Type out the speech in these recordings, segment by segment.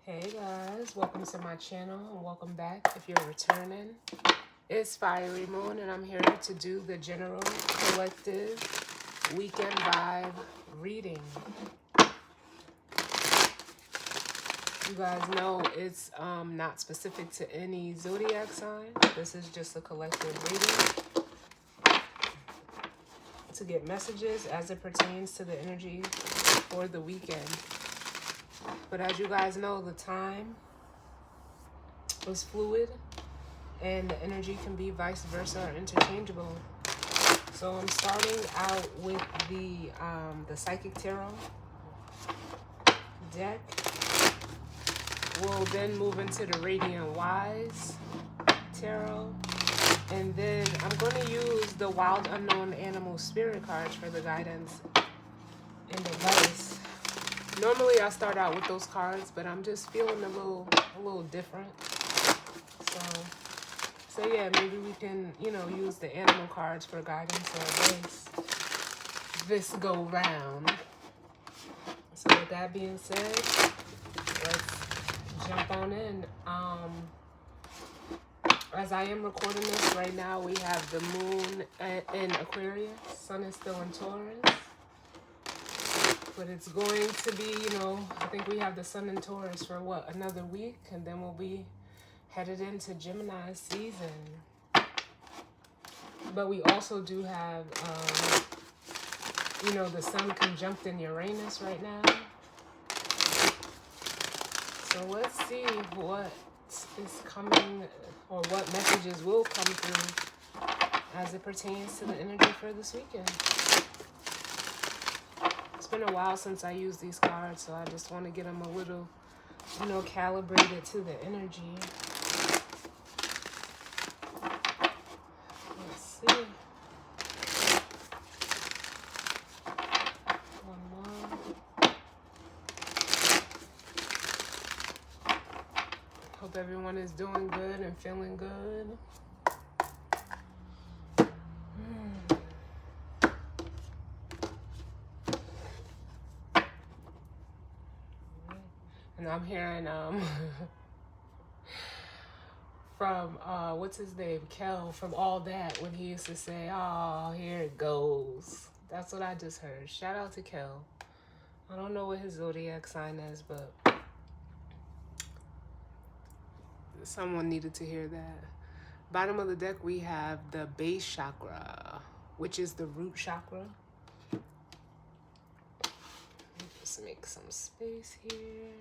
Hey guys, welcome to my channel and welcome back if you're returning. It's Fiery Moon and I'm here to do the general collective weekend vibe reading. You guys know it's not specific to any zodiac sign. This is just a collective reading to get messages as it pertains to the energy for the weekend. But as you guys know, the time is fluid and the energy can be vice versa or interchangeable. So I'm starting out with the Psychic Tarot deck. We'll then move into the Radiant Wise Tarot. And then I'm going to use the Wild Unknown Animal Spirit cards for the guidance and advice. Normally I start out with those cards, but I'm just feeling a little different. So yeah, maybe we can, use the animal cards for guidance or advice this go round. So with that being said, let's jump on in. As I am recording this right now, we have the moon in Aquarius, sun is still in Taurus. But it's going to be, I think we have the sun in Taurus for another week, and then we'll be headed into Gemini season. But we also do have, the sun conjunct in Uranus right now. So let's see what is coming or what messages will come through as it pertains to the energy for this weekend. It's been a while since I used these cards, so I just want to get them a little, calibrated to the energy. Let's see. One more. Hope everyone is doing good and feeling good. And I'm hearing from what's his name, Kel, from All That, when he used to say, "Oh, here it goes." That's what I just heard. Shout out to Kel. I don't know what his zodiac sign is, but someone needed to hear that. Bottom of the deck, we have the base chakra, which is the root chakra. Just make some space here.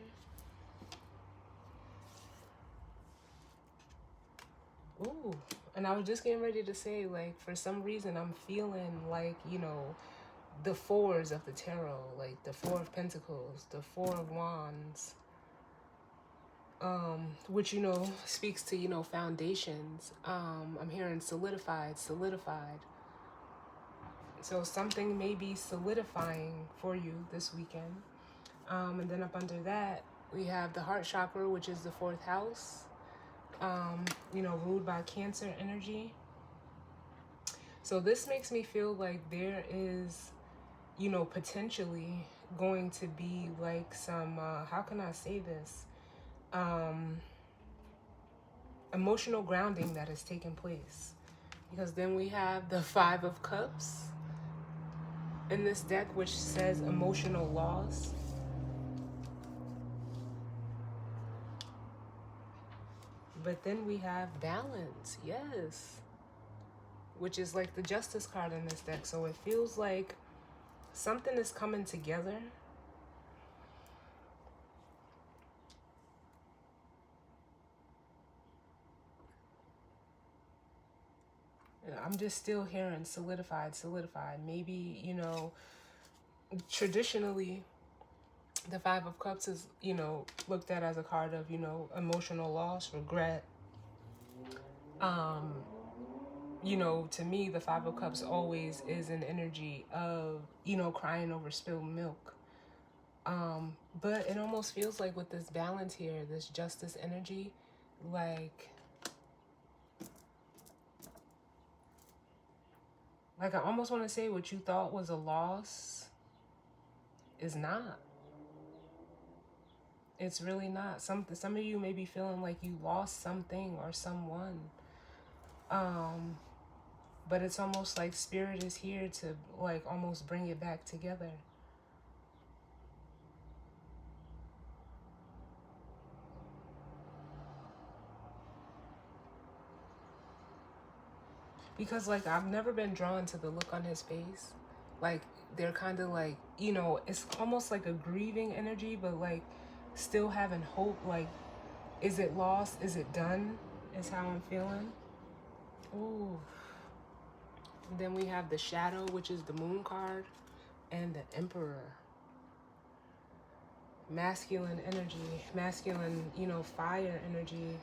Ooh, and I was just getting ready to say, like, for some reason, I'm feeling like, the fours of the tarot, like the Four of Pentacles, the Four of Wands, which, speaks to, foundations. I'm hearing solidified. So something may be solidifying for you this weekend. And then up under that, we have the heart chakra, which is the fourth house, ruled by Cancer energy. So this makes me feel like there is, potentially going to be like some, how can I say this? Emotional grounding that has taken place. Because then we have the Five of Cups in this deck, which says emotional loss. But then we have balance, yes, which is like the Justice card in this deck. So it feels like something is coming together. I'm just still hearing solidified. Maybe, traditionally, the Five of Cups is, looked at as a card of, emotional loss, regret. To me, the Five of Cups always is an energy of, crying over spilled milk. But it almost feels like with this balance here, this Justice energy, like I almost want to say what you thought was a loss is not. It's really not. Some of you may be feeling like you lost something or someone. Um, but it's almost like spirit is here to like almost bring it back together. Because like I've never been drawn to the look on his face. Like they're kind of like, it's almost like a grieving energy, but like still having hope. Like, is it lost? Is it done? Is how I'm feeling. Ooh. And then we have the Shadow, which is the Moon card, and the Emperor. Masculine energy, masculine, fire energy.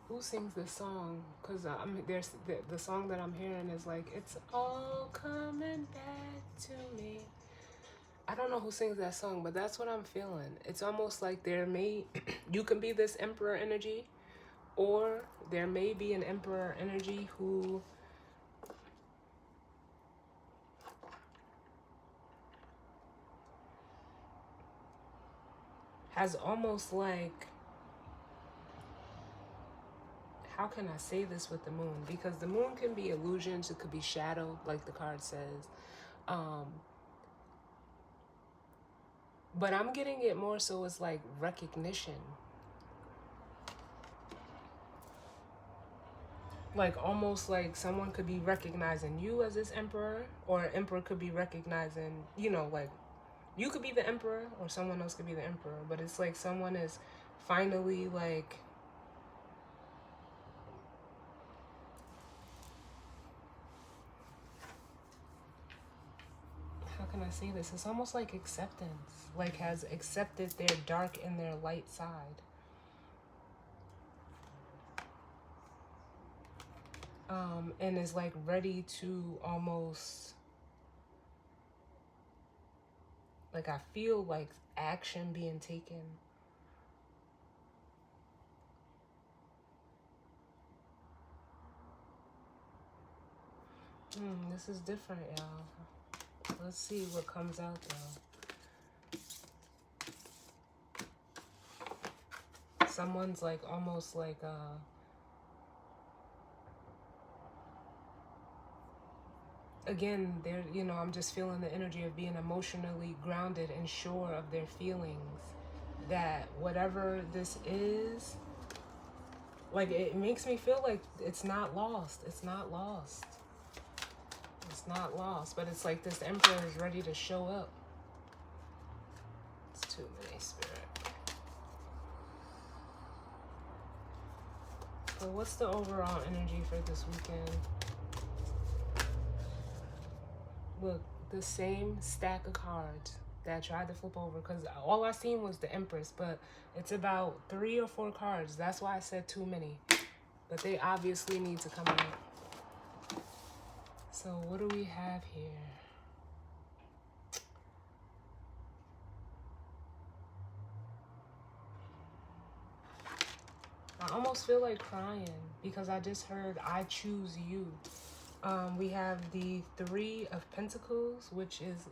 Who sings this song? Because there's the song that I'm hearing is like, it's all coming back to me. I don't know who sings that song, but that's what I'm feeling. It's almost like you can be this Emperor energy, or there may be an Emperor energy who has almost like, how can I say this with the moon? Because the moon can be illusions, it could be shadow, like the card says. But I'm getting it more so as like recognition. Like almost like someone could be recognizing you as this emperor, or an emperor could be recognizing, like you could be the emperor or someone else could be the emperor. But it's like someone is finally like, how can I say this? It's almost like acceptance, like has accepted their dark and their light side. And is like ready to almost, like I feel like action being taken. This is different, y'all. Let's see what comes out though. Someone's like almost like again, they're, I'm just feeling the energy of being emotionally grounded and sure of their feelings, that whatever this is, like it makes me feel like it's not lost. It's not lost. It's not lost, but it's like this emperor is ready to show up. It's too many, spirit. So what's the overall energy for this weekend? Look, the same stack of cards that I tried to flip over, because all I seen was the Empress, but it's about 3 or 4 cards. That's why I said too many. But they obviously need to come out. So what do we have here? I almost feel like crying because I just heard I choose you. We have the 3 of Pentacles, which is,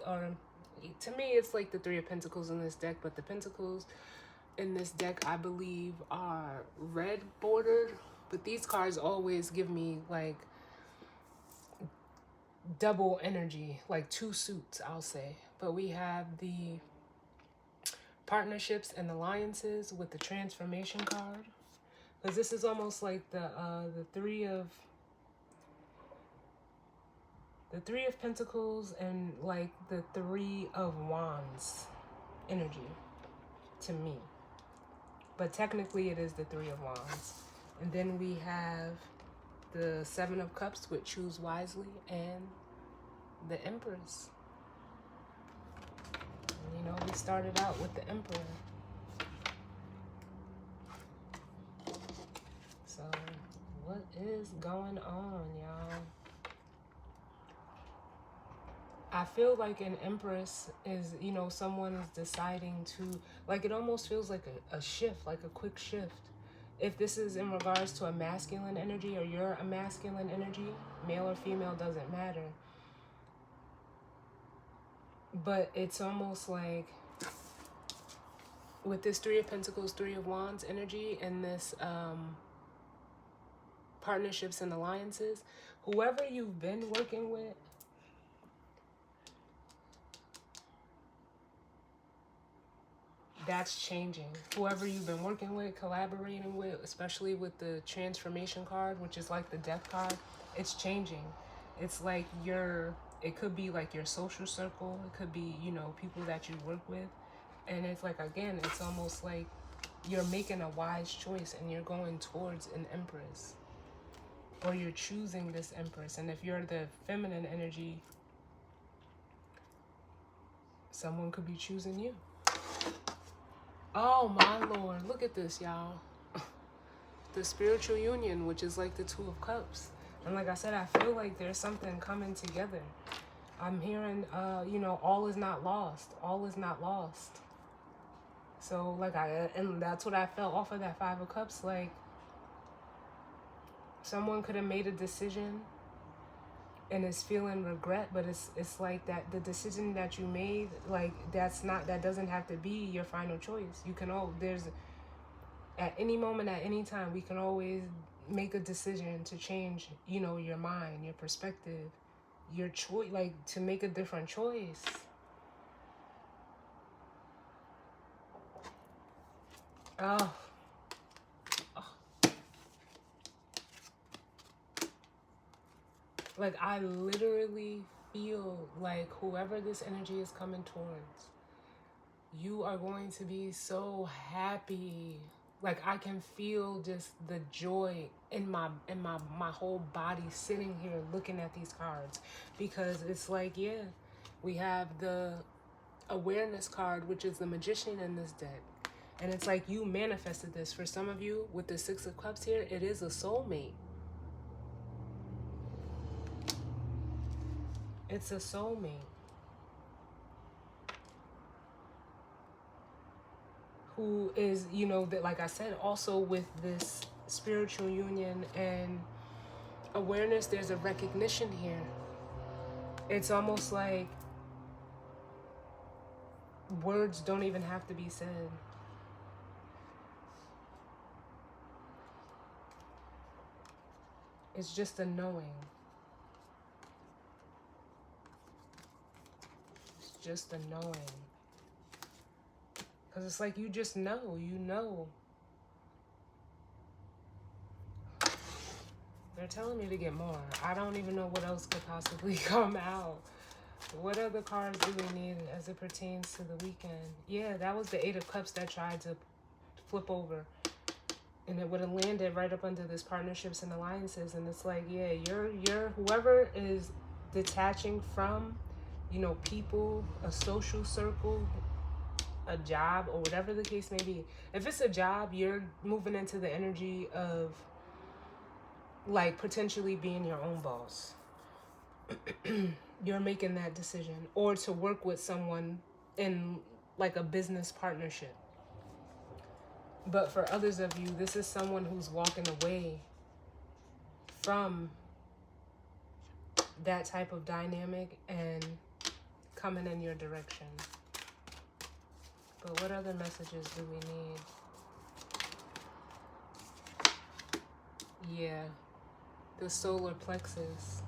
to me, it's like the 3 of Pentacles in this deck, but the Pentacles in this deck, I believe, are red bordered, but these cards always give me like double energy, like 2 suits, I'll say. But we have the partnerships and alliances with the transformation card, because this is almost like the 3 of Pentacles and like the 3 of Wands energy to me. But technically it is the 3 of Wands. And then we have the 7 of Cups with Choose Wisely and the Empress. And, we started out with the Emperor. So what is going on, y'all? I feel like an Empress is, someone is deciding to, like, it almost feels like a shift, like a quick shift. If this is in regards to a masculine energy, or you're a masculine energy, male or female, doesn't matter. But it's almost like with this Three of Pentacles, Three of Wands energy, and this partnerships and alliances, whoever you've been working with, that's changing. Whoever you've been working with, collaborating with, especially with the transformation card, which is like the death card, it's changing. It's like it could be like your social circle. It could be, you know, people that you work with. And it's like, again, it's almost like you're making a wise choice and you're going towards an empress. Or you're choosing this empress. And if you're the feminine energy, someone could be choosing you. Oh my Lord, look at this, y'all. The spiritual union, which is like the Two of Cups. And like I said, I feel like there's something coming together. I'm hearing, you know, all is not lost. All is not lost. So and that's what I felt off of that Five of Cups. Like, someone could have made a decision and is feeling regret, but it's like that the decision that you made, like, that doesn't have to be your final choice. You can at any moment, at any time, we can always make a decision to change, you know, your mind, your perspective, your choice, like to make a different choice. Oh. Like, I literally feel like whoever this energy is coming towards, you are going to be so happy. Like, I can feel just the joy in my whole body sitting here looking at these cards, because it's like, yeah, we have the awareness card, which is the Magician in this deck. And it's like you manifested this. For some of you, with the Six of Cups here, it is a soulmate. It's a soulmate who is, you know, that, like I said, also with this spiritual union and awareness, there's a recognition here. It's almost like words don't even have to be said. It's just a knowing. It's just a knowing. Because it's like you just know, you know. They're telling me to get more. I don't even know what else could possibly come out. What other cards do we need as it pertains to the weekend? Yeah, that was the Eight of Cups that tried to flip over. And it would have landed right up under this partnerships and alliances. And it's like, yeah, you're whoever is detaching from, you know, people, a social circle, a job, or whatever the case may be. If it's a job, you're moving into the energy of, like, potentially being your own boss. You're making that decision. Or to work with someone in, like, a business partnership. But for others of you, this is someone who's walking away from that type of dynamic and coming in your direction. But what other messages do we need? Yeah, the solar plexus,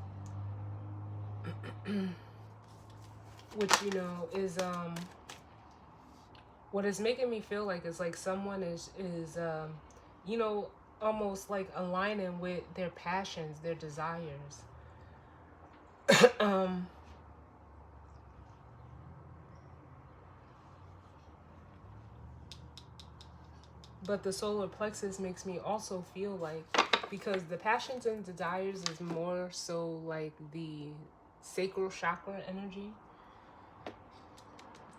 which, you know, is what it's making me feel like is like someone is you know, almost like aligning with their passions, their desires. But the solar plexus makes me also feel like, because the passions and desires is more so like the sacral chakra energy.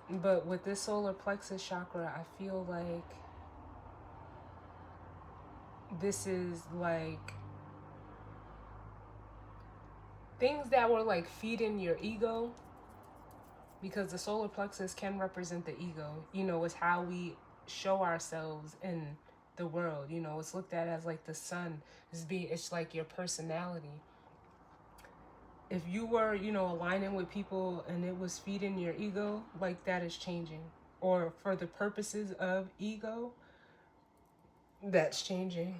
But with this solar plexus chakra, I feel like this is like things that were like feeding your ego, because the solar plexus can represent the ego. You know, it's how we show ourselves in the world. You know, it's looked at as like the sun. It's like your personality. if you were, you know, aligning with people and it was feeding your ego, like that is changing. Or for the purposes of ego, that's changing.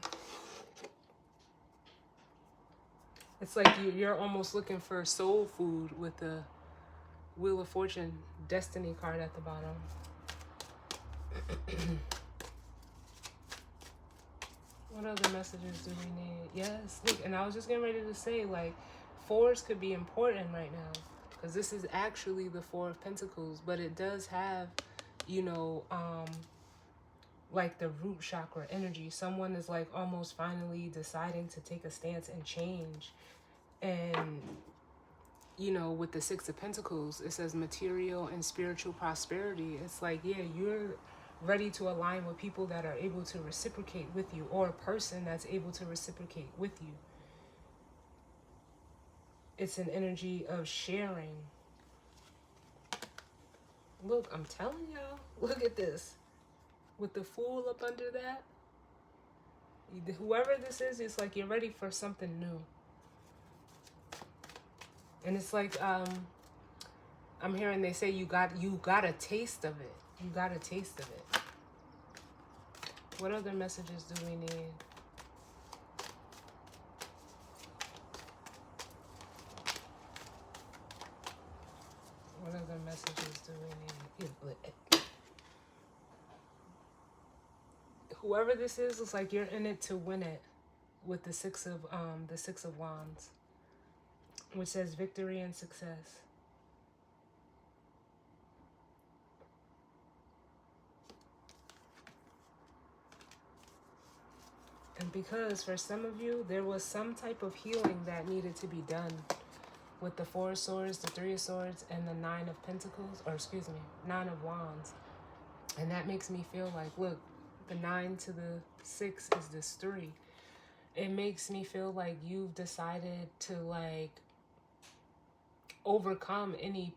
It's like you're almost looking for soul food with the Wheel of Fortune Destiny card at the bottom. What other messages do we need? Yes, look, and I was just getting ready to say, like, fours could be important right now. Because this is actually the Four of Pentacles. But it does have, you know, like the root chakra energy. Someone is like almost finally deciding to take a stance and change. And, you know, with the Six of Pentacles, it says material and spiritual prosperity. It's like, yeah, you're ready to align with people that are able to reciprocate with you, or a person that's able to reciprocate with you. It's an energy of sharing. Look, I'm telling y'all, look at this. With the Fool up under that, whoever this is, it's like you're ready for something new. And it's like, I'm hearing they say you got a taste of it. You got a taste of it. What other messages do we need? What other messages do we need? Whoever this is, it's like you're in it to win it with the Six of Wands, which says victory and success. And because for some of you, there was some type of healing that needed to be done with the Four of Swords, the Three of Swords, and the Nine of Pentacles, or excuse me, Nine of Wands. And that makes me feel like, look, the 9 to the 6 is this 3. It makes me feel like you've decided to, like, overcome any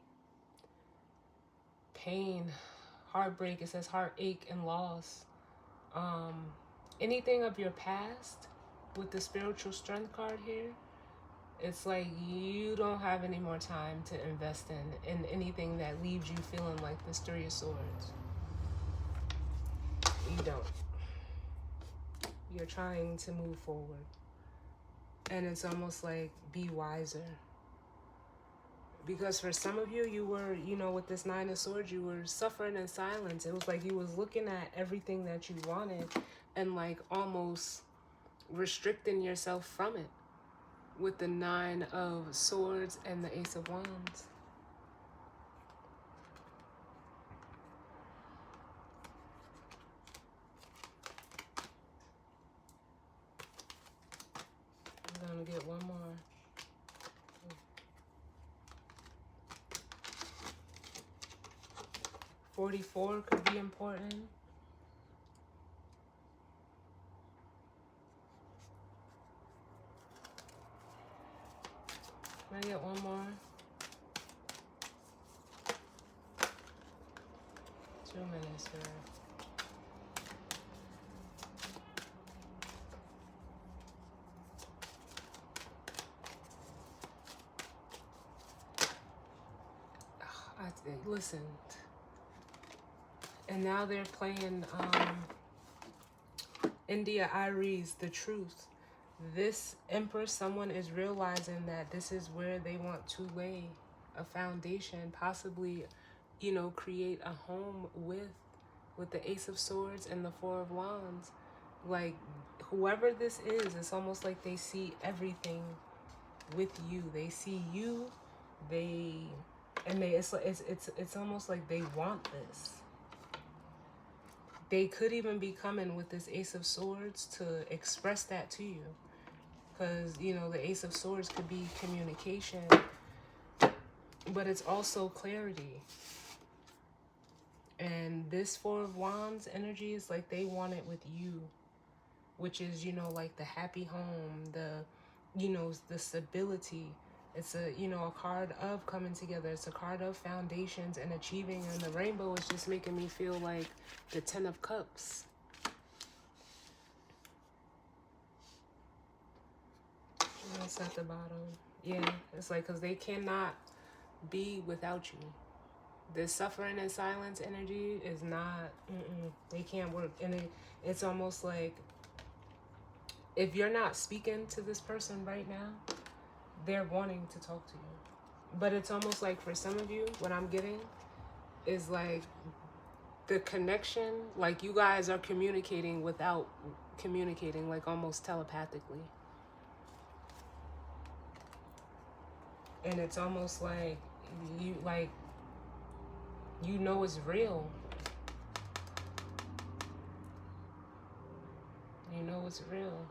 pain, heartbreak. It says heartache and loss. Anything of your past with the spiritual strength card here, it's like you don't have any more time to invest in anything that leaves you feeling like this Three of Swords. You don't. You're trying to move forward. And it's almost like, be wiser. Because for some of you, you were, you know, with this Nine of Swords, you were suffering in silence. It was like you was looking at everything that you wanted and like almost restricting yourself from it with the Nine of Swords and the Ace of Wands. I'm gonna get one more. 44 could be important. Can I get one more? 2 minutes here. Listen. And now they're playing India Aries, The Truth. This Empress, someone is realizing that this is where they want to lay a foundation, possibly, you know, create a home with the Ace of Swords and the Four of Wands. Like, whoever this is, it's almost like they see everything with you. They see you, it's almost like they want this. They could even be coming with this Ace of Swords to express that to you. Because, you know, the Ace of Swords could be communication, but it's also clarity. And this Four of Wands energy is like they want it with you, which is, you know, like the happy home, the, you know, the stability. It's a, you know, a card of coming together. It's a card of foundations and achieving. And the rainbow is just making me feel like the Ten of Cups. That's at the bottom. Yeah, it's like because they cannot be without you. This suffering and silence energy is not. They can't work, and it's almost like if you're not speaking to this person right now, they're wanting to talk to you. But it's almost like for some of you, what I'm getting is like the connection, like you guys are communicating without communicating, like almost telepathically. And it's almost like you like you know it's real. You know it's real.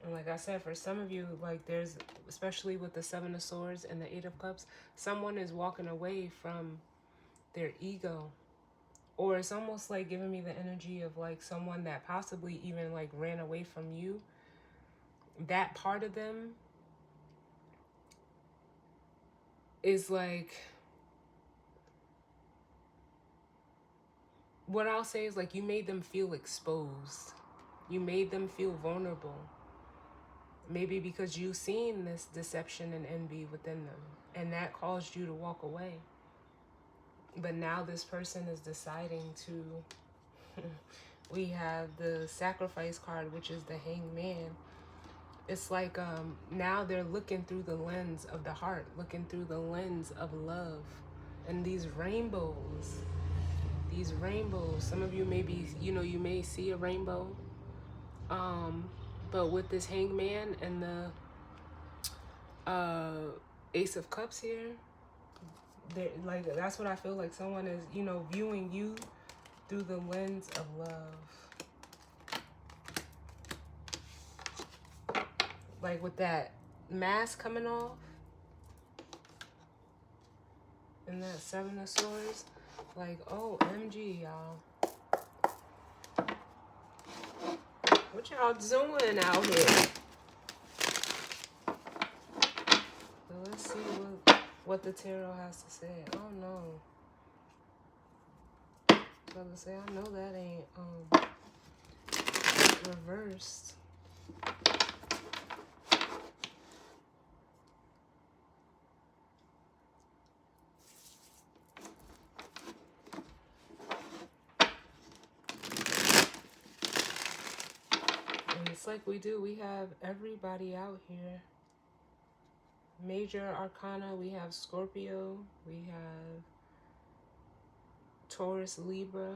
And like I said, for some of you, like there's, especially with the Seven of Swords and the Eight of Cups, someone is walking away from their ego. Or it's almost like giving me the energy of like someone that possibly even like ran away from you. That part of them is like, what I'll say is like you made them feel exposed. You made them feel vulnerable. Maybe because you've seen this deception and envy within them, and that caused you to walk away. But now this person is deciding to we have the Sacrifice card, which is the Hangman. It's like now they're looking through the lens of the heart, looking through the lens of love. And these rainbows, some of you may be, you may see a rainbow. But with this Hangman and the Ace of Cups here, like that's what I feel like someone is, viewing you through the lens of love. Like with that mask coming off and that Seven of Swords, like, OMG, y'all. What y'all doing out here? So let's see what the tarot has to say. Oh no. I was about to say, I know that ain't reversed. And it's like we have everybody out here. Major Arcana, we have Scorpio, we have Taurus, Libra,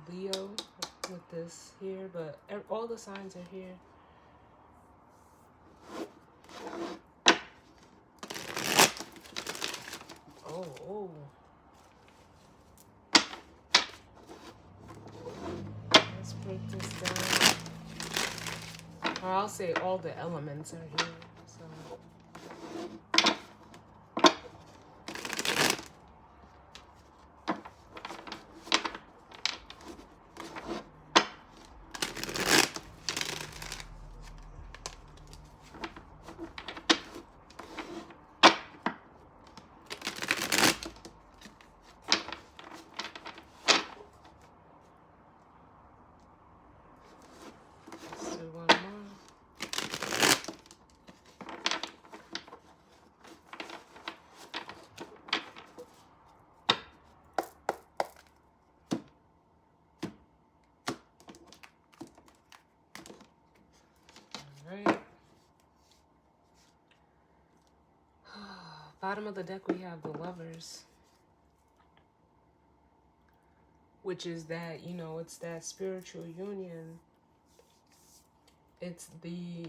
Leo with this here, but all the signs are here. Oh. Let's break this down. Or I'll say all the elements are here. So let's do one more. Alright. Bottom of the deck we have the Lovers. Which is that, it's that spiritual union. It's the,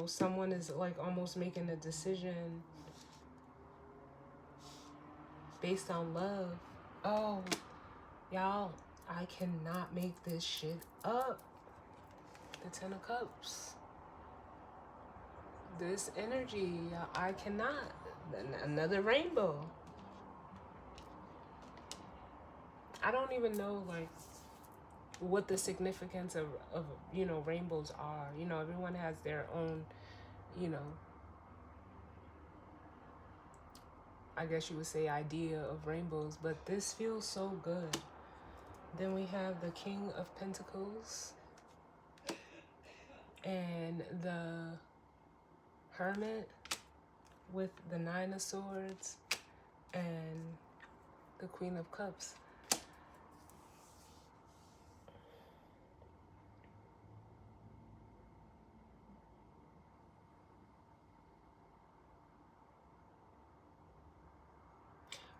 someone is like almost making a decision based on love. Oh, y'all, I cannot make this shit up. The Ten of Cups. This energy, I cannot. Another rainbow. I don't even know, like, what the significance of rainbows are. Everyone has their own, I guess you would say, idea of rainbows, but this feels so good. Then we have the King of Pentacles and the Hermit with the Nine of Swords and the Queen of Cups.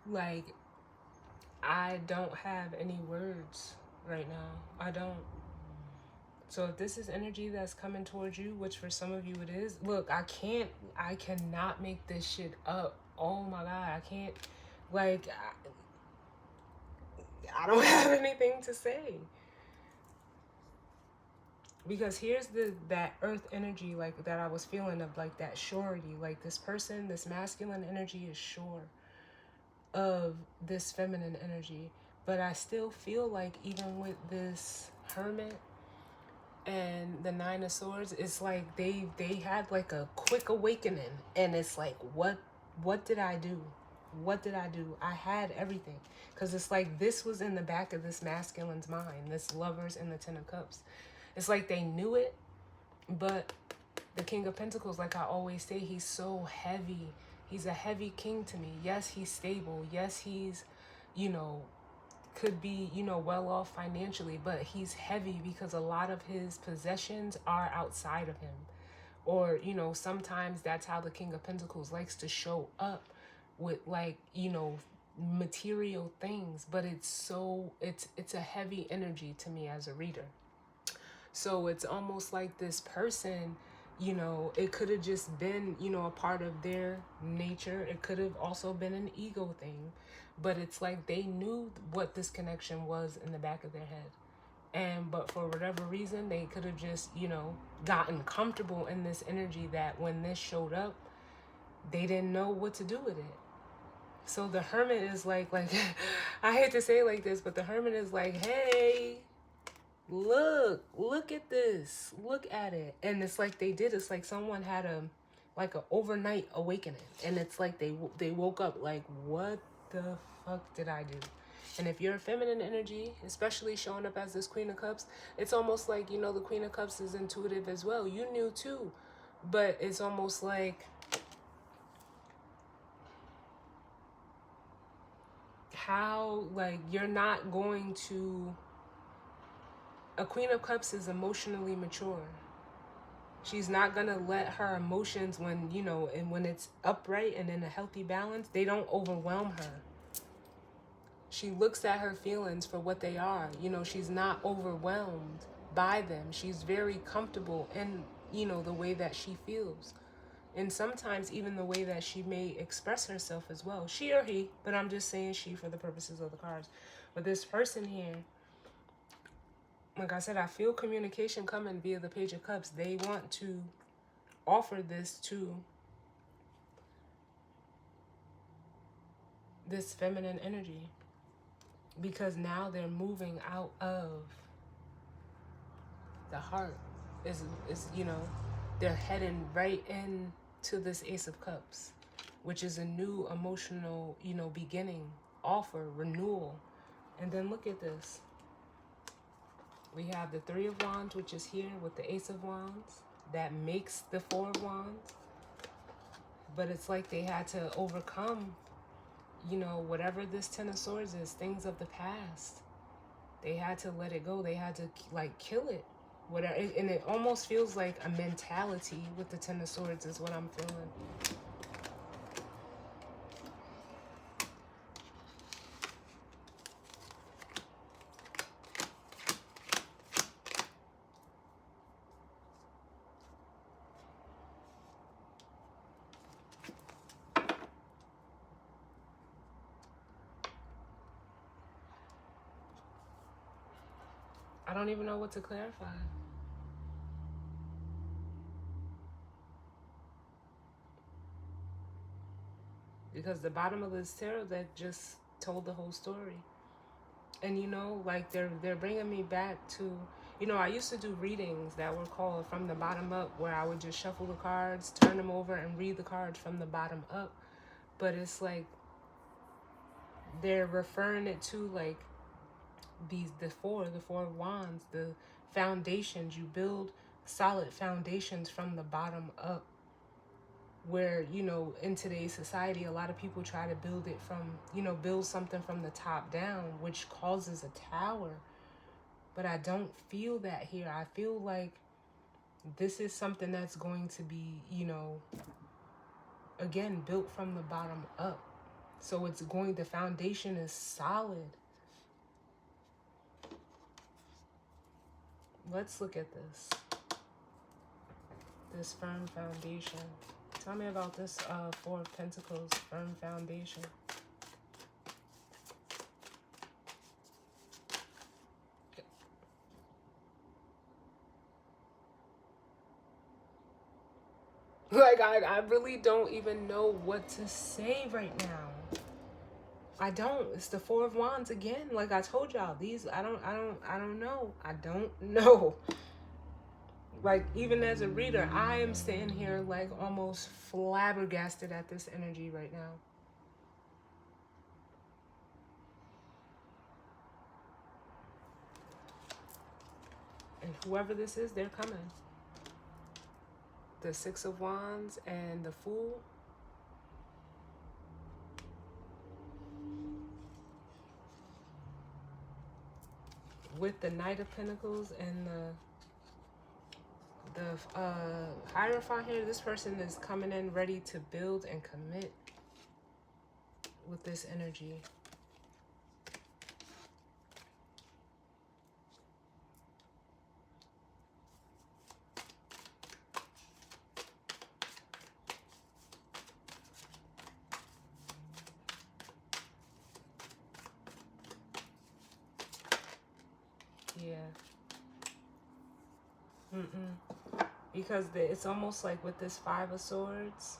Like, I don't have any words right now. I don't. So if this is energy that's coming towards you, which for some of you it is, look, I cannot make this shit up. Oh my God, I can't, like, I don't have anything to say. Because here's that earth energy, like, that I was feeling of, like, that surety. Like, this person, this masculine energy is sure of this feminine energy. But I still feel like even with this Hermit and the Nine of Swords, it's like they had like a quick awakening, and it's like, what did I do? What did I do? I had everything, because it's like this was in the back of this masculine's mind, this Lovers and the Ten of Cups. It's like they knew it, but the King of Pentacles, like I always say, he's so heavy. He's a heavy king to me. Yes, he's stable. Yes, he's, you know, could be, you know, well off financially, but he's heavy because a lot of his possessions are outside of him. Or, you know, sometimes that's how the King of Pentacles likes to show up, with, like, you know, material things. But it's so, it's a heavy energy to me as a reader. So it's almost like this person, you know, it could have just been, you know, a part of their nature. It could have also been an ego thing. But it's like they knew what this connection was in the back of their head. But for whatever reason, they could have just, you know, gotten comfortable in this energy that when this showed up, they didn't know what to do with it. So the Hermit is like, I hate to say it like this, but the Hermit is like, hey, look at this, look at it. And it's like it's like someone had an overnight awakening, and it's like they woke up like, what the fuck did I do? And if you're a feminine energy, especially showing up as this Queen of Cups, it's almost like, you know, the Queen of Cups is intuitive as well. You knew too, but it's almost like how, like, you're not going to, a Queen of Cups is emotionally mature. She's not going to let her emotions, when, you know, and when it's upright and in a healthy balance, they don't overwhelm her. She looks at her feelings for what they are. You know, she's not overwhelmed by them. She's very comfortable in, you know, the way that she feels. And sometimes even the way that she may express herself as well. She or he, but I'm just saying she for the purposes of the cards. But this person here, like I said, I feel communication coming via the Page of Cups. They want to offer this to this feminine energy, because now they're moving out of the heart. Is you know, they're heading right into this Ace of Cups, which is a new emotional, you know, beginning, offer, renewal. And then look at this. We have the Three of Wands, which is here with the Ace of Wands. That makes the Four of Wands. But it's like they had to overcome, you know, whatever this Ten of Swords is, things of the past. They had to let it go. They had to, like, kill it. Whatever. And it almost feels like a mentality with the Ten of Swords is what I'm feeling. I don't even know what to clarify. Because the bottom of this tarot that just told the whole story. And, you know, like, they're bringing me back to, you know, I used to do readings that were called From the Bottom Up, where I would just shuffle the cards, turn them over, and read the cards from the bottom up. But it's like they're referring it to like the four of wands, the foundations. You build solid foundations from the bottom up, where, you know, in today's society, a lot of people try to build it from, you know, build something from the top down, which causes a tower. But I don't feel that here. I feel like this is something that's going to be, you know, again, built from the bottom up. So it's going, the foundation is solid. Let's look at this firm foundation. Tell me about this Four of Pentacles firm foundation. Like, I really don't even know what to say right now. I don't. It's the Four of Wands again. Like I told y'all, these I don't know. I don't know. Like, even as a reader, I am sitting here like almost flabbergasted at this energy right now. And whoever this is, they're coming. The Six of Wands and the Fool. With the Knight of Pentacles and the Hierophant here, this person is coming in ready to build and commit with this energy. Yeah. Because it's almost like with this Five of Swords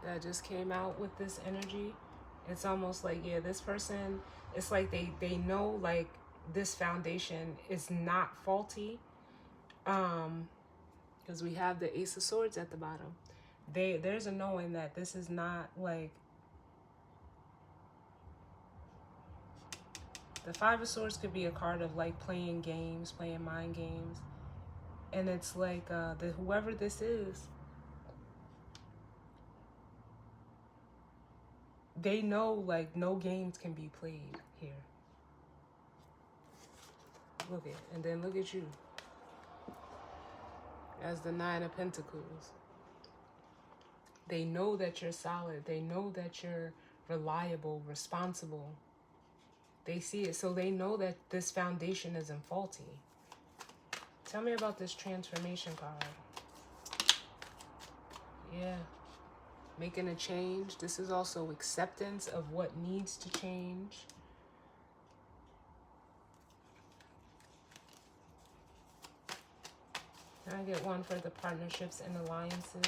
that just came out with this energy, it's almost like, yeah, this person, it's like they know like this foundation is not faulty. Because we have the Ace of Swords at the bottom. There's a knowing that this is not like, the Five of Swords could be a card of like playing games, playing mind games. And it's like whoever this is, they know like no games can be played here. Look at, and then look at you as the Nine of Pentacles. They know that you're solid. They know that you're reliable, responsible. They see it, so they know that this foundation isn't faulty. Tell me about this transformation card. Yeah. Making a change. This is also acceptance of what needs to change. Can I get one for the partnerships and alliances?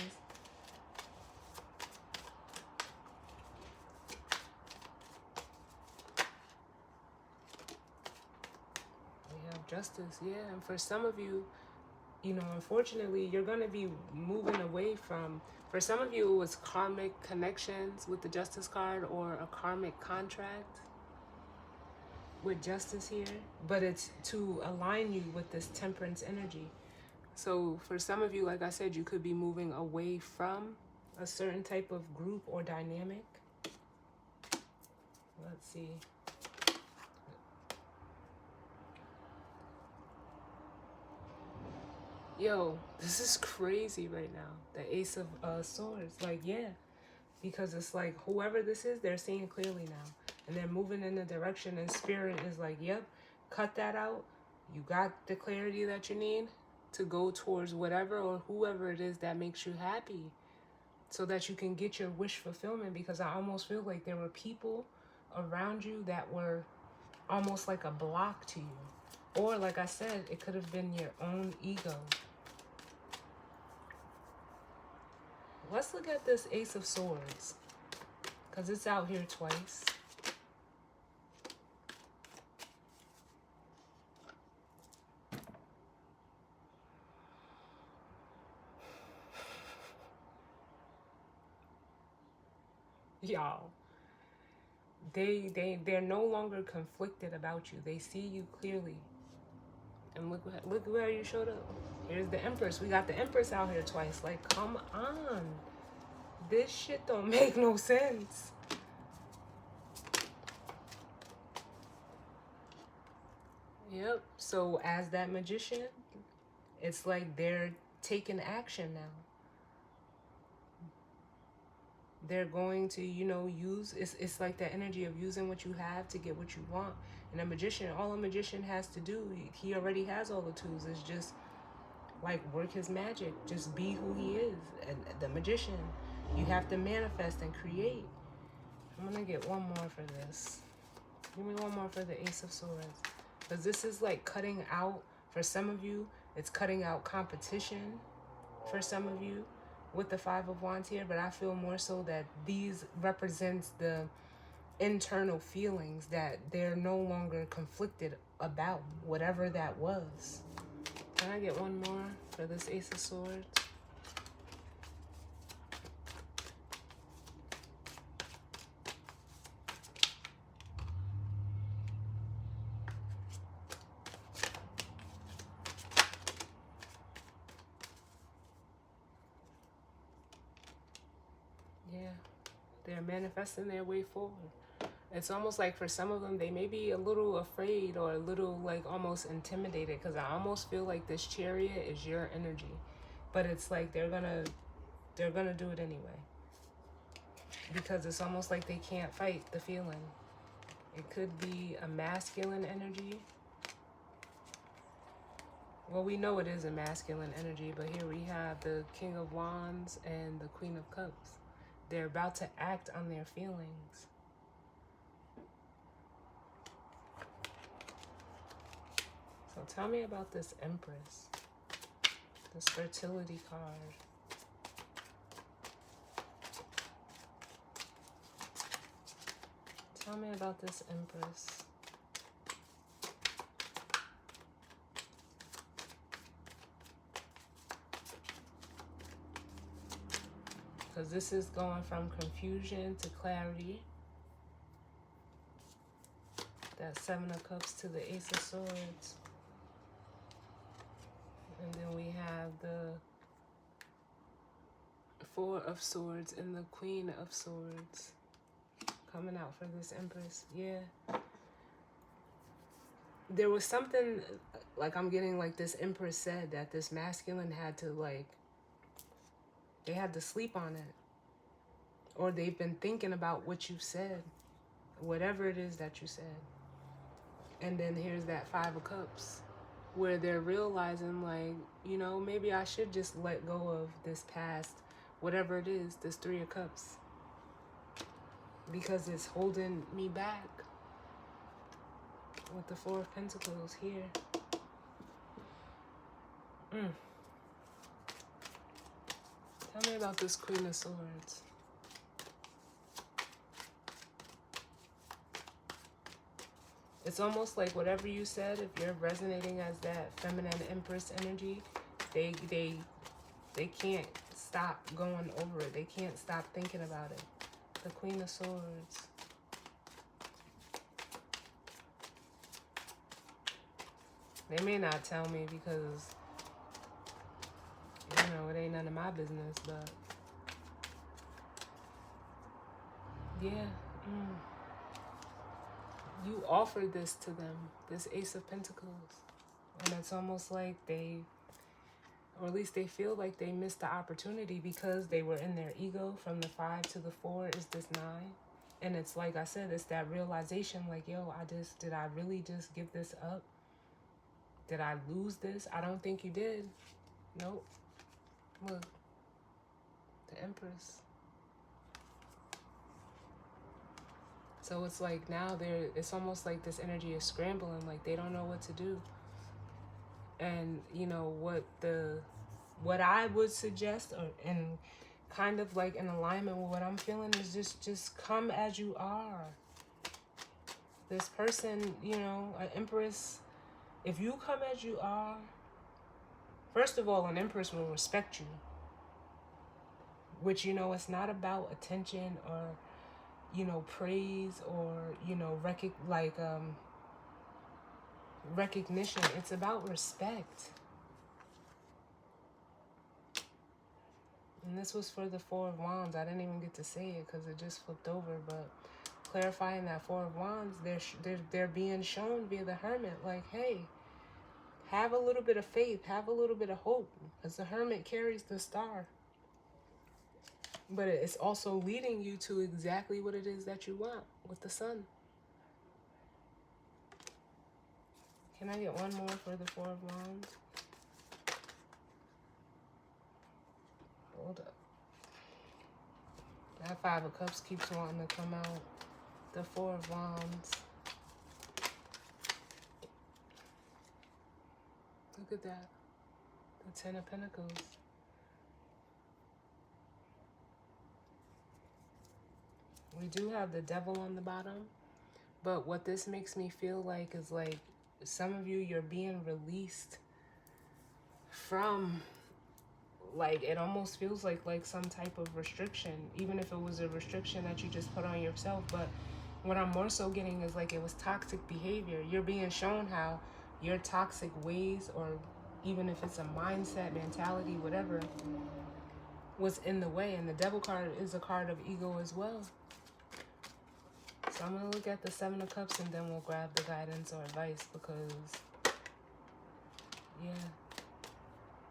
Justice, yeah. And for some of you, you know, unfortunately, you're going to be moving away from, for some of you, it was karmic connections with the Justice card, or a karmic contract with Justice here. But it's to align you with this Temperance energy. So for some of you, like I said, you could be moving away from a certain type of group or dynamic. Let's see. Yo, this is crazy right now. The Ace of Swords. Like, yeah. Because it's like, whoever this is, they're seeing clearly now. And they're moving in the direction, and Spirit is like, yep, cut that out. You got the clarity that you need to go towards whatever or whoever it is that makes you happy, so that you can get your wish fulfillment. Because I almost feel like there were people around you that were almost like a block to you. Or like I said, it could have been your own ego. Let's look at this Ace of Swords, because it's out here twice. Y'all. They're no longer conflicted about you. They see you clearly. And look where you showed up. Here's the Empress. We got the Empress out here twice. Like, come on. This shit don't make no sense. Yep. So as that magician, it's like they're taking action now. They're going to, use, it's like that energy of using what you have to get what you want. And a magician, all a magician has to do, he already has all the tools, is just like work his magic, just be who he is. And the magician, you have to manifest and create. I'm gonna get one more for this. Give me one more for the Ace of Swords, because this is like cutting out, for some of you, it's cutting out competition for some of you with the Five of Wands here, but I feel more so that these represents the internal feelings that they're no longer conflicted about, whatever that was. Can I get one more for this Ace of Swords? Yeah, they're manifesting their way forward. It's almost like for some of them, they may be a little afraid or a little like almost intimidated, because I almost feel like this Chariot is your energy, but it's like they're gonna do it anyway, because it's almost like they can't fight the feeling. It could be a masculine energy. Well, we know it is a masculine energy, but here we have the King of Wands and the Queen of Cups. They're about to act on their feelings. So tell me about this Empress, this fertility card. Tell me about this Empress. Because this is going from confusion to clarity. That Seven of Cups to the Ace of Swords. And then we have the Four of Swords and the Queen of Swords coming out for this Empress. Yeah. There was something, like I'm getting like this Empress said that this masculine had to like, they had to sleep on it. Or they've been thinking about what you said. Whatever it is that you said. And then here's that Five of Cups, where they're realizing like, maybe I should just let go of this past, whatever it is, this Three of Cups. Because it's holding me back. With the Four of Pentacles here. Tell me about this Queen of Swords. It's almost like whatever you said, if you're resonating as that feminine Empress energy, they can't stop going over it. They can't stop thinking about it. The Queen of Swords. They may not tell me because, it ain't none of my business, but yeah. You offered this to them, this Ace of Pentacles. And it's almost like they, or at least they feel like they missed the opportunity because they were in their ego. From the 5 to the 4 is this 9. And it's like I said, it's that realization like, yo, did I really just give this up? Did I lose this? I don't think you did. Nope. Look, the Empress. So it's like now it's almost like this energy is scrambling, like they don't know what to do. And what I would suggest, and kind of like in alignment with what I'm feeling, is just come as you are. This person, an Empress, if you come as you are, first of all, an Empress will respect you. Which, it's not about attention or praise or, recognition. It's about respect. And this was for the Four of Wands. I didn't even get to say it because it just flipped over. But clarifying that Four of Wands, they're being shown via the Hermit. Like, hey, have a little bit of faith. Have a little bit of hope. Because the Hermit carries the star. But it's also leading you to exactly what it is that you want with the Sun. Can I get one more for the Four of Wands? Hold up. That Five of Cups keeps wanting to come out. The Four of Wands. Look at that. The Ten of Pentacles. We do have the Devil on the bottom. But what this makes me feel like is like some of you, you're being released from, like, it almost feels like some type of restriction, even if it was a restriction that you just put on yourself. But what I'm more so getting is like it was toxic behavior. You're being shown how your toxic ways, or even if it's a mindset, mentality, whatever, was in the way. And the Devil card is a card of ego as well. So I'm going to look at the Seven of Cups and then we'll grab the guidance or advice, because, yeah,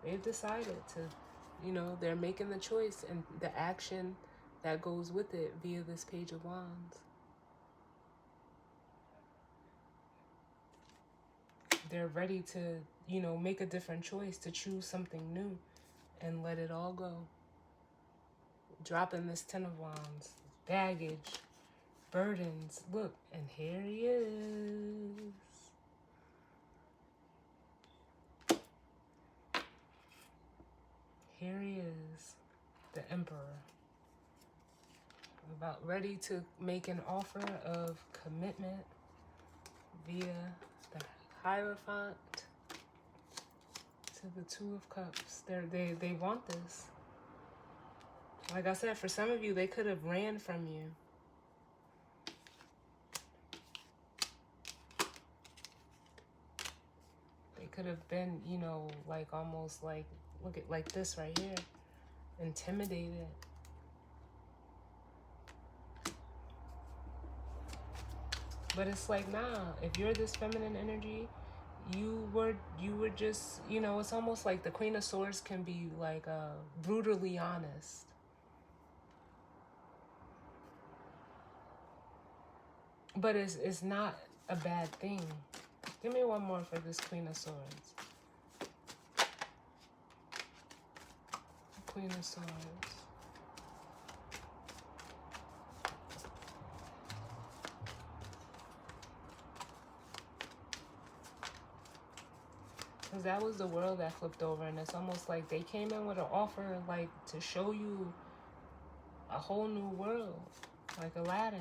they've decided to, they're making the choice and the action that goes with it via this Page of Wands. They're ready to, make a different choice, to choose something new and let it all go. Dropping this Ten of Wands, baggage, burdens. Look, and here he is. Here he is, the Emperor. About ready to make an offer of commitment via the Hierophant to the Two of Cups. They want this. Like I said, for some of you, they could have ran from you. They could have been, like almost like, look at like this right here. Intimidated. But it's like, nah, if you're this feminine energy, you were just, it's almost like the Queen of Swords can be like brutally honest. But it's not a bad thing. Give me one more for this Queen of Swords. Queen of Swords. Because that was the world that flipped over. And it's almost like they came in with an offer, like, to show you a whole new world. Like Aladdin.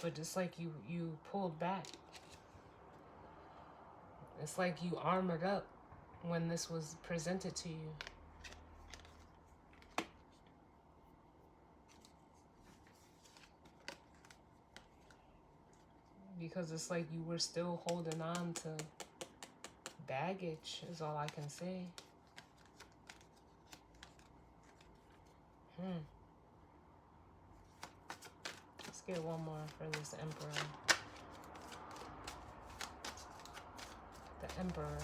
But just like you pulled back. It's like you armored up when this was presented to you. Because it's like you were still holding on to baggage, is all I can say. Let's get one more for this Emperor. The Emperor.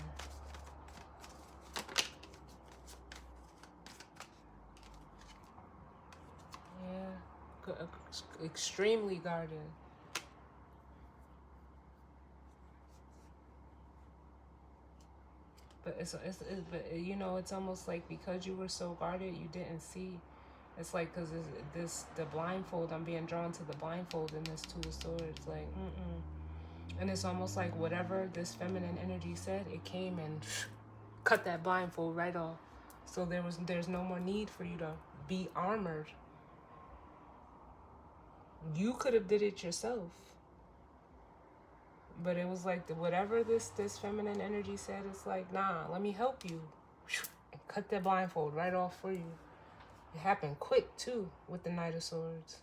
Yeah. Extremely guarded. But it's almost like because you were so guarded, you didn't see. It's like, because the blindfold, I'm being drawn to the blindfold in this Two of Swords. Like, And it's almost like whatever this feminine energy said, it came and cut that blindfold right off. So there's no more need for you to be armored. You could have did it yourself. But it was like whatever this feminine energy said, it's like, nah, let me help you. And cut that blindfold right off for you. It happened quick too with the Knight of Swords.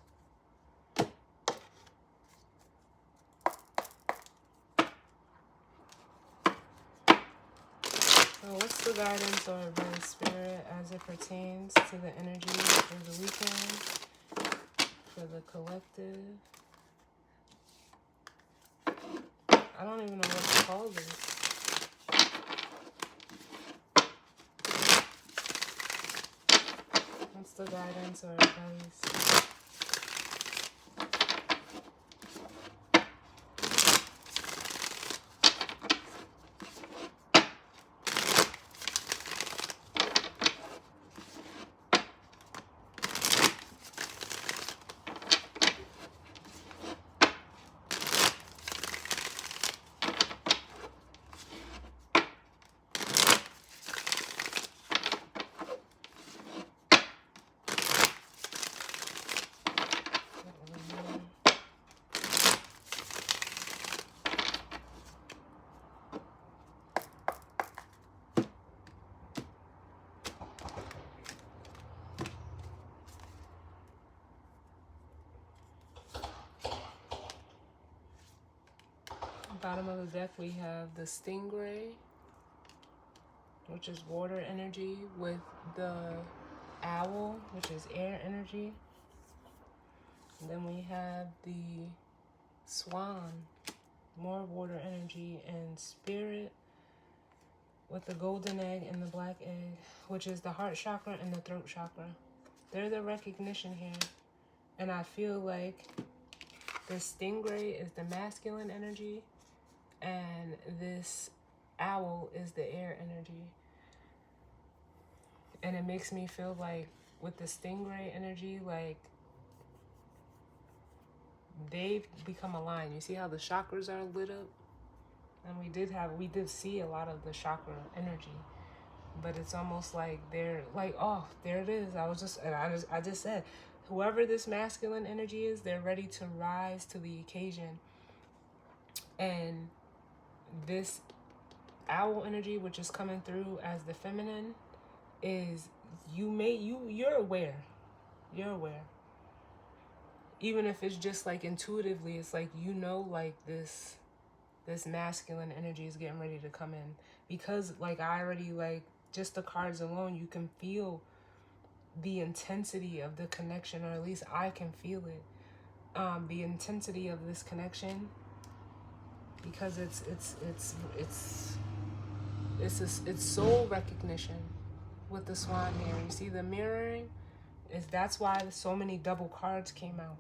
So what's the guidance or advice, Spirit, as it pertains to the energy for the weekend, for the collective? I don't even know what to call this. What's the guidance or advice? Bottom of the deck, we have the Stingray, which is water energy, with the Owl, which is air energy. And then we have the Swan, more water energy, and Spirit with the golden egg and the black egg, which is the heart chakra and the throat chakra. They're the recognition here. And I feel like the Stingray is the masculine energy, and this Owl is the air energy. And it makes me feel like with the Stingray energy, like they've become aligned. You see how the chakras are lit up? And we did see a lot of the chakra energy. But it's almost like they're like, oh, there it is. I just said, whoever this masculine energy is, they're ready to rise to the occasion. And this Owl energy, which is coming through as the feminine, is you're aware. You're aware. Even if it's just like intuitively, it's like, like this masculine energy is getting ready to come in. Because like I already, like, just the cards alone, you can feel the intensity of the connection, or at least I can feel it. The intensity of this connection, because it's soul recognition with the Swan here. You see the mirroring? That's why so many double cards came out,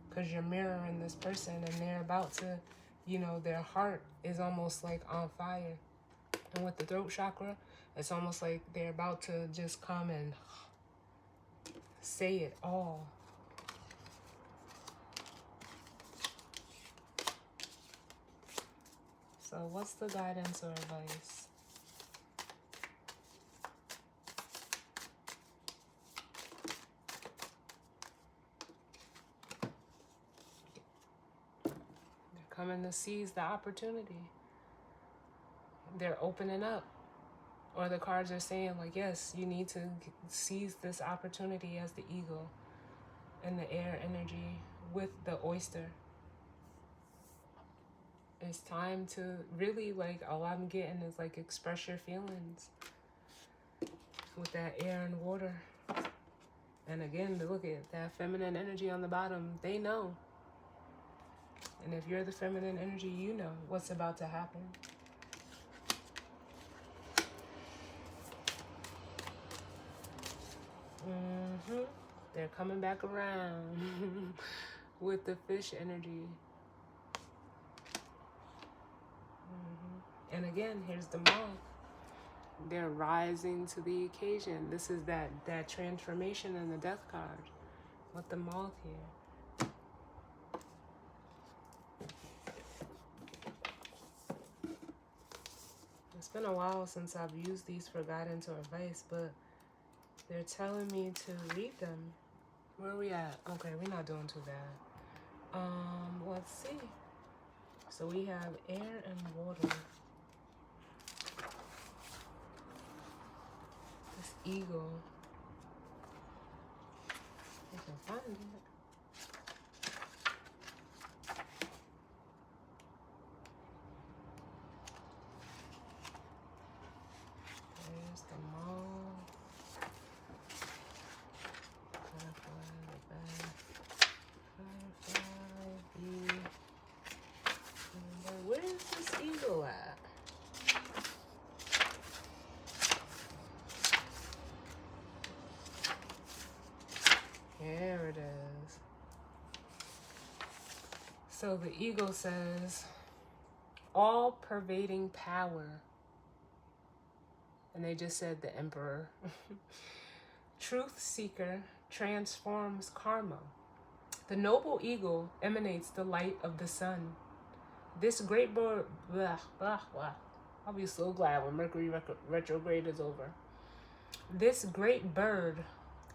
because you're mirroring this person, and they're about to, their heart is almost like on fire. And with the throat chakra, it's almost like they're about to just come and say it all. So what's the guidance or advice? They're coming to seize the opportunity. They're opening up. Or the cards are saying, like, yes, you need to seize this opportunity as the eagle and the air energy with the oyster. It's time to really, like, all I'm getting is, like, express your feelings with that air and water. And again, look at that feminine energy on the bottom. They know. And if you're the feminine energy, you know what's about to happen. They're coming back around with the fish energy. And again, here's the moth. They're rising to the occasion. This is that transformation in the death card with the moth here. It's been a while since I've used these for guidance or advice, but they're telling me to read them. Where are we at? Okay, we're not doing too bad. Let's see. So we have air and water. This eagle. I can find it. There's the mall. Firefly, the bag. Firefly, where is this eagle at? Here it is. So the eagle says, all pervading power. And they just said the emperor. Truth seeker transforms karma. The noble eagle emanates the light of the sun. This great bird, I'll be so glad when Mercury retrograde is over. This great bird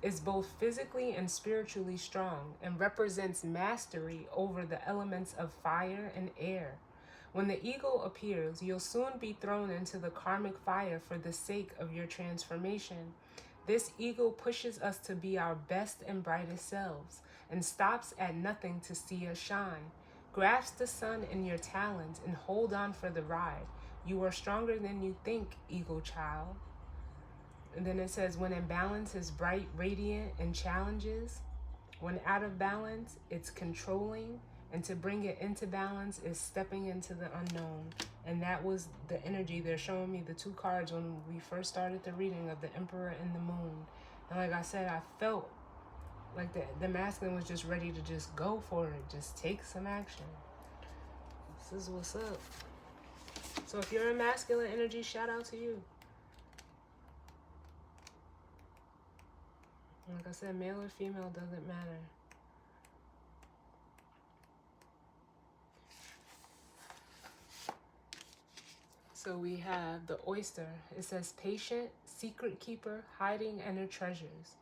is both physically and spiritually strong and represents mastery over the elements of fire and air. When the eagle appears, you'll soon be thrown into the karmic fire for the sake of your transformation. This eagle pushes us to be our best and brightest selves and stops at nothing to see us shine. Grasp the sun in your talons and hold on for the ride. You are stronger than you think, eagle child. And then it says, when in balance is bright, radiant, and challenges. When out of balance, it's controlling. And to bring it into balance is stepping into the unknown. And that was the energy. They're showing me the two cards when we first started the reading of the Emperor and the Moon. And like I said, I felt like the masculine was just ready to just go for it. Just take some action. This is what's up. So if you're in masculine energy, shout out to you. Like I said, male or female doesn't matter. So we have the oyster. It says patient, secret keeper, hiding inner treasures.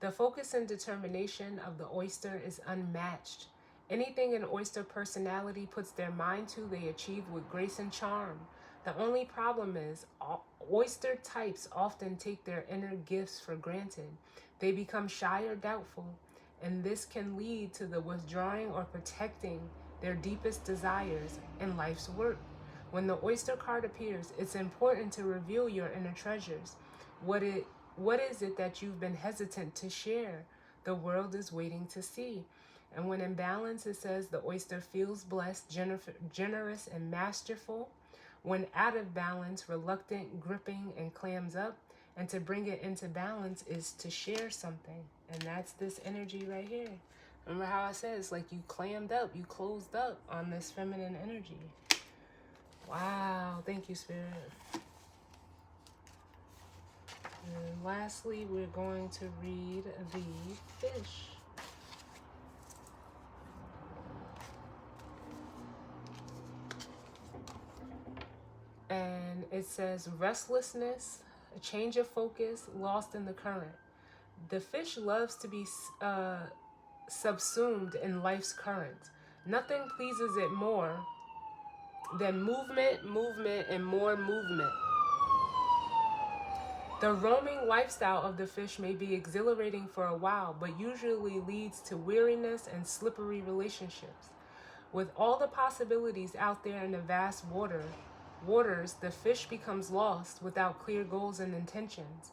The focus and determination of the oyster is unmatched. Anything an oyster personality puts their mind to, they achieve with grace and charm. The only problem is, oyster types often take their inner gifts for granted. They become shy or doubtful, and this can lead to the withdrawing or protecting their deepest desires in life's work. When the oyster card appears, it's important to reveal your inner treasures. What is it that you've been hesitant to share? The world is waiting to see. And when in balance, it says the oyster feels blessed, generous, and masterful. When out of balance, reluctant, gripping, and clams up. And to bring it into balance is to share something. And that's this energy right here. Remember how I said it's like you clammed up, you closed up on this feminine energy. Wow, thank you, Spirit. And lastly, we're going to read the fish. And it says restlessness, a change of focus, lost in the current. The fish loves to be subsumed in life's current. Nothing pleases it more than movement, and more movement. The roaming lifestyle of the fish may be exhilarating for a while, but usually leads to weariness and slippery relationships. With all the possibilities out there in the vast waters, the fish becomes lost without clear goals and intentions.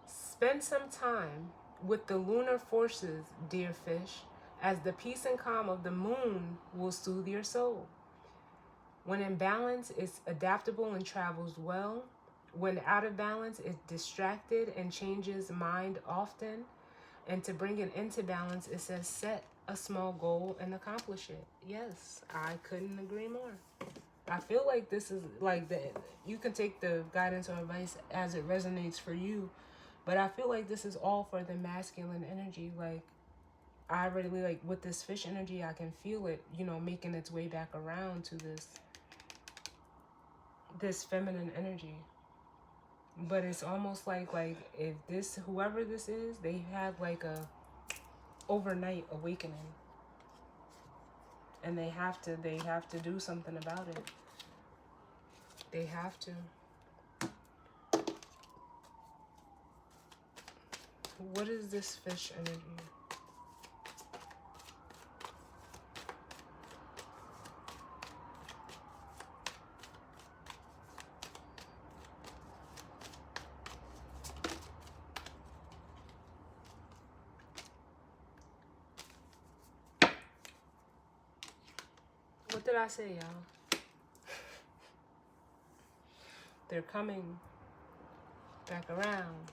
Spend some time with the lunar forces, dear fish, as the peace and calm of the moon will soothe your soul. When in balance, it's adaptable and travels well. When out of balance, it's distracted and changes mind often. And to bring it into balance, it says set a small goal and accomplish it. Yes, I couldn't agree more. I feel like this is like you can take the guidance or advice as it resonates for you, but I feel like this is all for the masculine energy. Like, I really like with this fish energy, I can feel it, making its way back around to this feminine energy. But it's almost like if whoever this is, they have like a overnight awakening. And they have to do something about it. They have to. What is this fish energy? What did I say, y'all? They're coming back around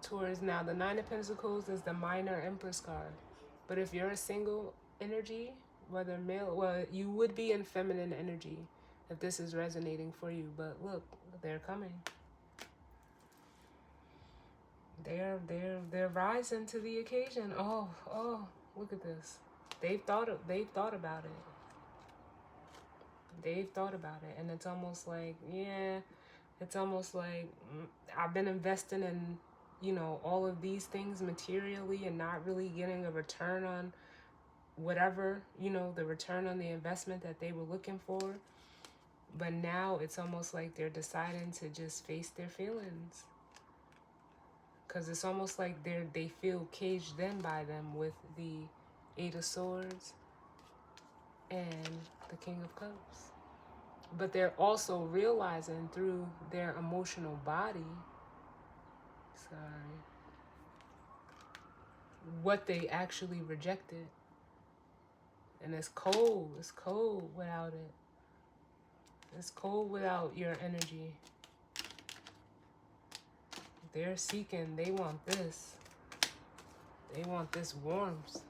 towards now. The Nine of Pentacles is the minor Empress card. But if you're a single energy, whether male, well, you would be in feminine energy if this is resonating for you. But look, they're coming. They're rising to the occasion. Oh, look at this. They've thought about it. They've thought about it, and it's almost like, yeah, it's almost like I've been investing in, you know, all of these things materially and not really getting a return on whatever, you know, the return on the investment that they were looking for. But now it's almost like they're deciding to just face their feelings. Because it's almost like they feel caged in by them with the Eight of Swords and the King of Cups. But they're also realizing through their emotional body, what they actually rejected. And it's cold. It's cold without it. It's cold without your energy. They're seeking. They want this. They want this warmth.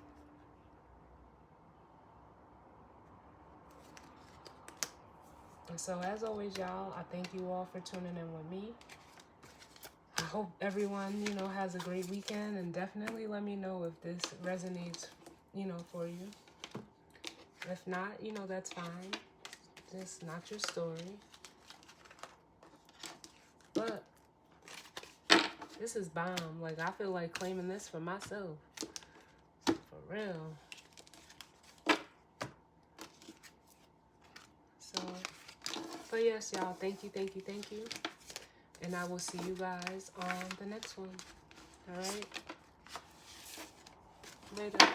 And so as always, y'all, I thank you all for tuning in with me. I hope everyone, you know, has a great weekend, and definitely let me know if this resonates, you know, for you. If not, you know, that's fine. Just not your story. But this is bomb. Like, I feel like claiming this for myself. For real. So, but yes, y'all, thank you. And I will see you guys on the next one. All right? Later.